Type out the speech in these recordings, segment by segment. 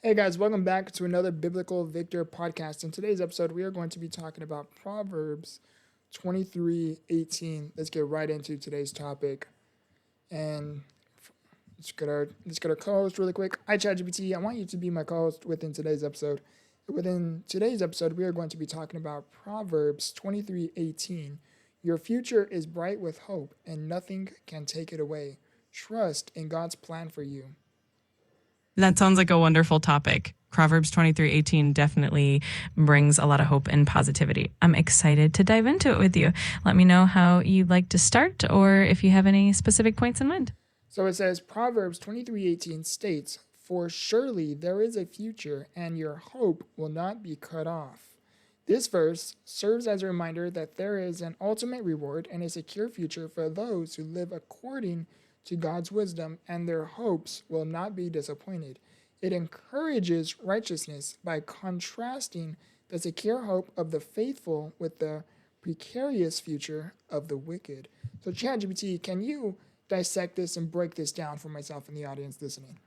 Hey guys, welcome back to another Biblical Victor podcast. In today's episode, we are going to be talking about Proverbs 23:18. Let's get right into today's topic. And let's get our co-host really quick. Hi ChatGPT, I want you to be my co-host within today's episode. Within today's episode, we are going to be talking about Proverbs 23:18. Your future is bright with hope, and nothing can take it away. Trust in God's plan for you. That sounds like a wonderful topic. Proverbs 23:18 definitely brings a lot of hope and positivity. I'm excited to dive into it with you. Let me know how you'd like to start or if you have any specific points in mind. So it says Proverbs 23:18 states, "For surely there is a future, and your hope will not be cut off." This verse serves as a reminder that there is an ultimate reward and a secure future for those who live according to God's wisdom, and their hopes will not be disappointed. It encourages righteousness by contrasting the secure hope of the faithful with the precarious future of the wicked. So, ChatGPT, can you dissect this and break this down for myself and the audience listening?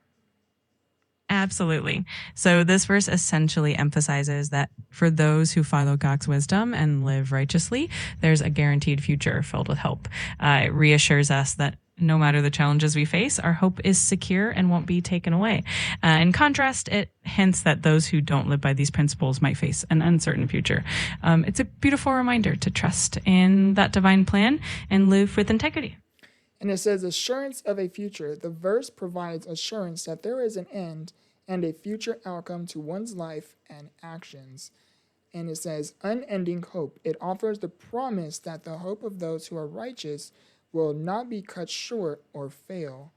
Absolutely. So this verse essentially emphasizes that for those who follow God's wisdom and live righteously, there's a guaranteed future filled with hope. It reassures us that no matter the challenges we face, our hope is secure and won't be taken away. In contrast, it hints that those who don't live by these principles might face an uncertain future. It's a beautiful reminder to trust in that divine plan and live with integrity. And it says, assurance of a future. The verse provides assurance that there is an end and a future outcome to one's life and actions. And it says, unending hope. It offers the promise that the hope of those who are righteous will not be cut short or fail.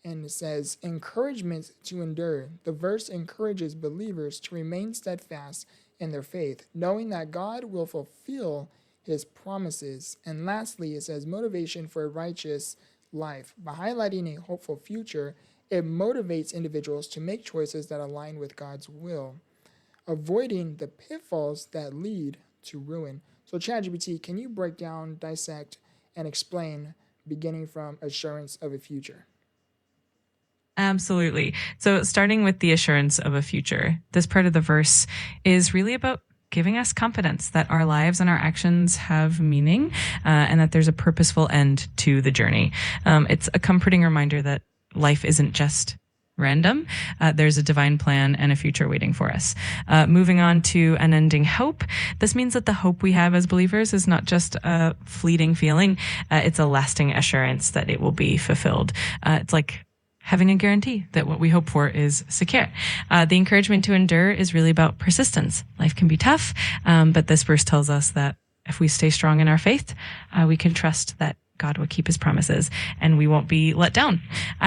And it says, encouragement to endure. The verse encourages believers to remain steadfast in their faith, knowing that God will fulfill his promises. And lastly, it says motivation for a righteous life. By highlighting a hopeful future, it motivates individuals to make choices that align with God's will, avoiding the pitfalls that lead to ruin. So ChatGPT, can you break down, dissect, and explain beginning from assurance of a future? Absolutely. So starting with the assurance of a future, this part of the verse is really about giving us confidence that our lives and our actions have meaning and that there's a purposeful end to the journey. It's a comforting reminder that life isn't just random. There's a divine plan and a future waiting for us. Moving on to unending hope. This means that the hope we have as believers is not just a fleeting feeling. It's a lasting assurance that it will be fulfilled. It's like having a guarantee that what we hope for is secure. The encouragement to endure is really about persistence. Life can be tough, but this verse tells us that if we stay strong in our faith, we can trust that God will keep his promises and we won't be let down.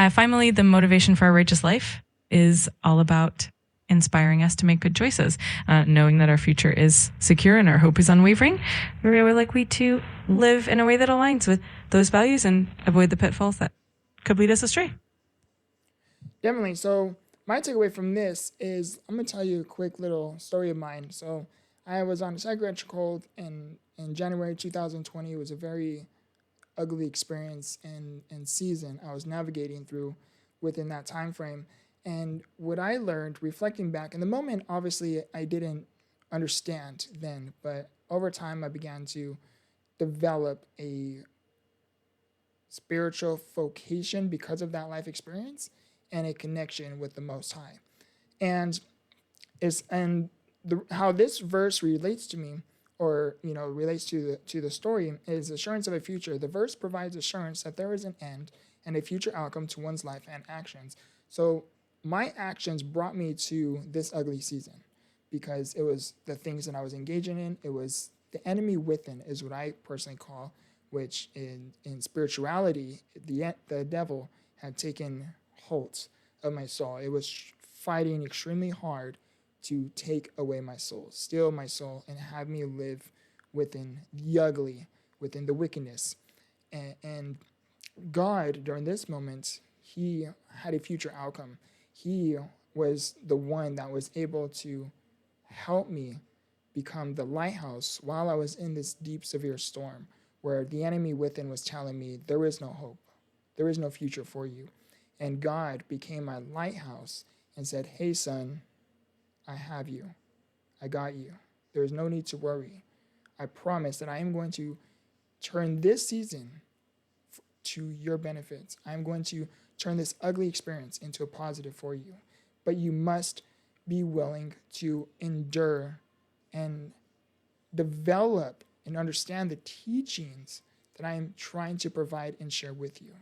Finally, the motivation for our righteous life is all about inspiring us to make good choices, knowing that our future is secure and our hope is unwavering. We're likely to live in a way that aligns with those values and avoid the pitfalls that could lead us astray. Definitely. So my takeaway from this is I'm gonna tell you a quick little story of mine. So I was on a psychiatric hold in January 2020. It was a very ugly experience and season I was navigating through within that time frame. And what I learned reflecting back in the moment, obviously I didn't understand then, but over time I began to develop a spiritual vocation because of that life experience and a connection with the Most High. And how this verse relates to me, or relates to the story, is assurance of a future. The verse provides assurance that there is an end and a future outcome to one's life and actions. So my actions brought me to this ugly season because it was the things that I was engaging in. It was the enemy within, is what I personally call, which in spirituality, the devil had taken hold of my soul. It was fighting extremely hard to take away my soul, steal my soul, and have me live within the ugly, within the wickedness. And God, during this moment, he had a future outcome. He was the one that was able to help me become the lighthouse while I was in this deep, severe storm where the enemy within was telling me there is no hope. There is no future for you. And God became my lighthouse and said, hey, son, I have you. I got you. There is no need to worry. I promise that I am going to turn this season to your benefits. I am going to turn this ugly experience into a positive for you. But you must be willing to endure and develop and understand the teachings that I am trying to provide and share with you.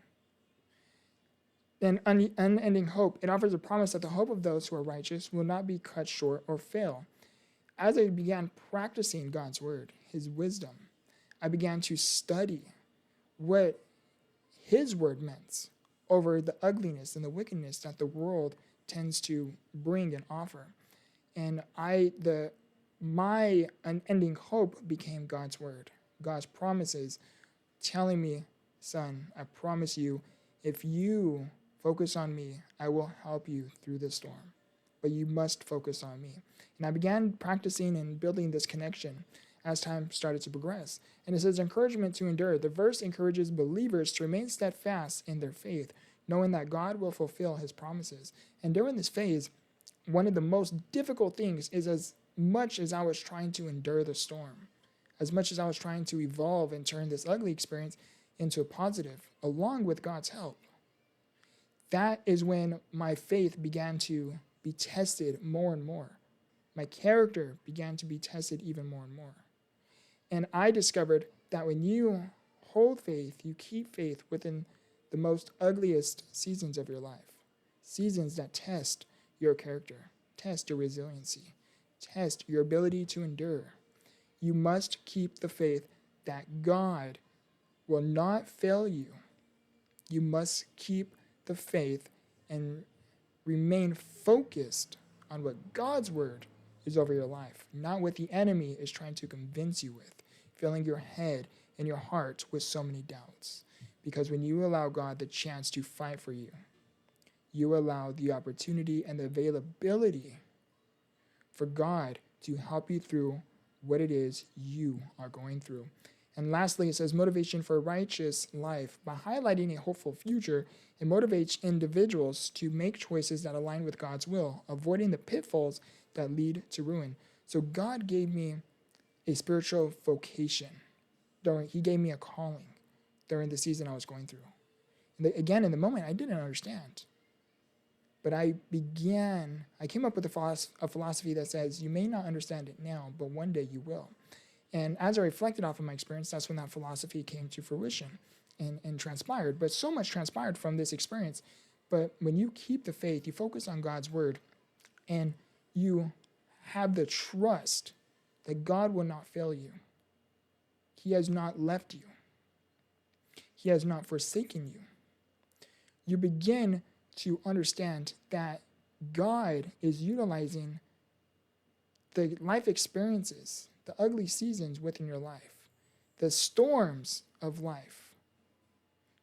Then unending hope, it offers a promise that the hope of those who are righteous will not be cut short or fail. As I began practicing God's word, his wisdom, I began to study what his word meant over the ugliness and the wickedness that the world tends to bring and offer. And my unending hope became God's word, God's promises, telling me, son, I promise you, if you focus on me, I will help you through this storm. But you must focus on me. And I began practicing and building this connection as time started to progress. And it says encouragement to endure. The verse encourages believers to remain steadfast in their faith, knowing that God will fulfill his promises. And during this phase, one of the most difficult things is as much as I was trying to endure the storm, as much as I was trying to evolve and turn this ugly experience into a positive, along with God's help, that is when my faith began to be tested more and more. My character began to be tested even more and more. And I discovered that when you hold faith, you keep faith within the most ugliest seasons of your life, seasons that test your character, test your resiliency, test your ability to endure. You must keep the faith that God will not fail you. You must keep the faith and remain focused on what God's word is over your life, not what the enemy is trying to convince you with, filling your head and your heart with so many doubts. Because when you allow God the chance to fight for you, you allow the opportunity and the availability for God to help you through what it is you are going through. And lastly, it says motivation for a righteous life. By highlighting a hopeful future, it motivates individuals to make choices that align with God's will, avoiding the pitfalls that lead to ruin. So God gave me a spiritual vocation. He gave me a calling during the season I was going through. And again, in the moment, I didn't understand. But I came up with a philosophy that says, you may not understand it now, but one day you will. And as I reflected off of my experience, that's when that philosophy came to fruition and transpired. But so much transpired from this experience. But when you keep the faith, you focus on God's word, and you have the trust that God will not fail you. He has not left you. He has not forsaken you. You begin to understand that God is utilizing the life experiences, the ugly seasons within your life, the storms of life,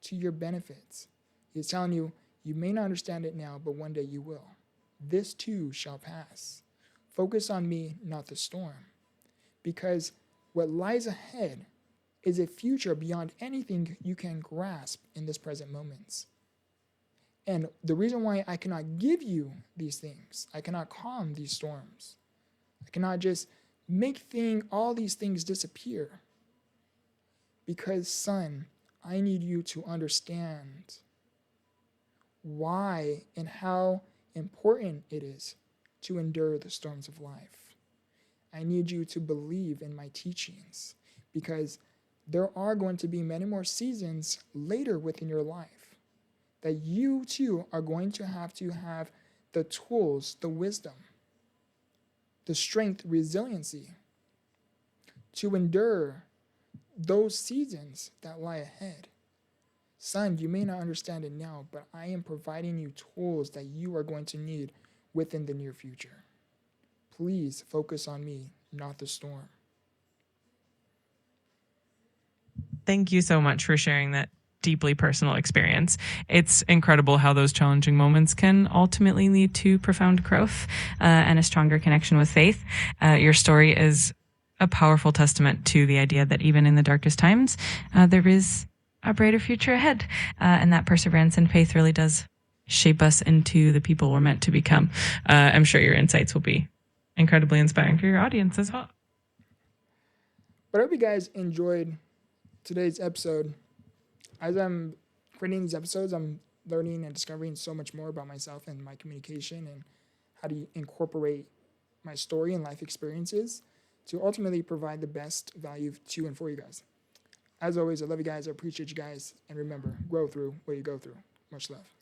to your benefits. He's telling you, you may not understand it now, but one day you will. This too shall pass. Focus on me, not the storm. Because what lies ahead is a future beyond anything you can grasp in this present moments. And the reason why I cannot give you these things, I cannot calm these storms, I cannot just make all these things disappear. Because, son, I need you to understand why and how important it is to endure the storms of life. I need you to believe in my teachings, because there are going to be many more seasons later within your life that you too are going to have the tools, the wisdom, the strength, resiliency to endure those seasons that lie ahead. Son, you may not understand it now, but I am providing you tools that you are going to need within the near future. Please focus on me, not the storm. Thank you so much for sharing that deeply personal experience. It's incredible how those challenging moments can ultimately lead to profound growth and a stronger connection with faith. Your story is a powerful testament to the idea that even in the darkest times, there is a brighter future ahead. And that perseverance and faith really does shape us into the people we're meant to become. I'm sure your insights will be incredibly inspiring for your audience as well. But I hope you guys enjoyed today's episode. As I'm creating these episodes, I'm learning and discovering so much more about myself and my communication and how to incorporate my story and life experiences to ultimately provide the best value to and for you guys. As always, I love you guys. I appreciate you guys. And remember, grow through what you go through. Much love.